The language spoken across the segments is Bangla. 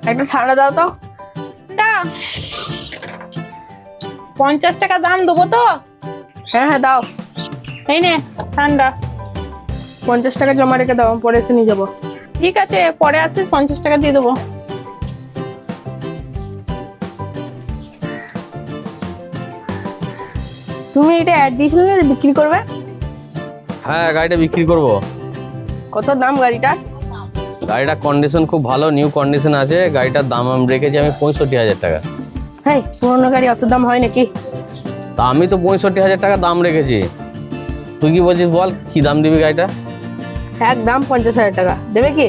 একটা ঠান্ডা দাও তো। 50 টাকা দাম দেবো তো? হ্যাঁ হ্যাঁ দাও। এই নে ঠান্ডা। 50 টাকা জমা রেখে দাও, আমি পরে এসে নিয়ে যাবো। ঠিক আছে, পরে আসিস, 50 টাকা দিয়ে দেবো। তুমি এটা অ্যাড দিয়েছিলে না যে বিক্রি করবে? হ্যাঁ, গাড়িটা বিক্রি করব। কত দাম গাড়িটার? গাড়িটার কন্ডিশন খুব ভালো, নিউ কন্ডিশন আছে। গাড়িটার দাম আমি রেখেছি 65,000 টাকা। হ্যাঁ, পুরোনো গাড়ি অত দাম হয় নাকি? তা আমি তো 65,000 টাকা দাম রেখেছি। তুই কি বলছিস বল, কি দাম দিবি গাড়িটা? একদম 50,000 টাকা দেবে কি?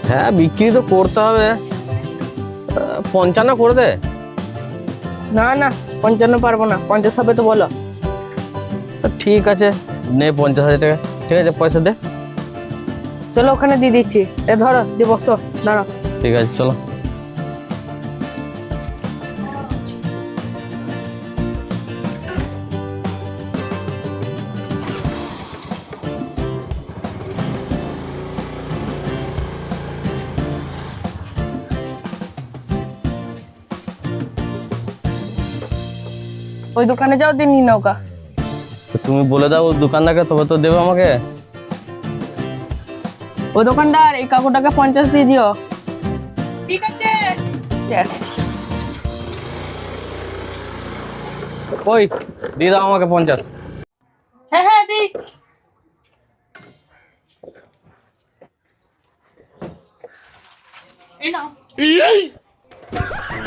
হ্যাঁ, বিক্রি তো করতে হবে। 55 করে দে। না না, 55 পারবো না, 50 হবে তো বলো। তো ঠিক আছে, নে 50,000 টাকা। ঠিক আছে, পয়সা দে। চলো ওখানে দিয়ে দিচ্ছি। এ ধরো, দিয়ে বসো, দাঁড়াও। ঠিক আছে, চলো। ওই দোকানে যাও, দিয়ে নিয়ে নৌকা। তো তুমি বলে দাও দোকানদারকে, তবে তো দেবে আমাকে। ও দোকানদার, এই কাকুটাকে 50 দিয়ে দিও। ঠিক আছে। ওই দিয়ে দাও আমাকে 50। হ্যাঁ হ্যাঁ দি।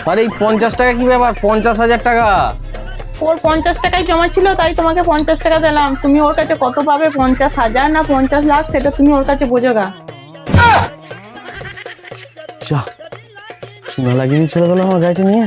আরে এই 50 টাকা কি ব্যাপার? 50,000 টাকা। ওর 50 টাকাই জমা ছিল, তাই তোমাকে 50 টাকা দিলাম। তুমি ওর কাছে কত পাবে, 50,000 না 50 লাখ, সেটা তুমি ওর কাছে বোঝো গা। যা, সোনা লাগিয়ে চলে গেল আমার গাড়িটা নিয়ে।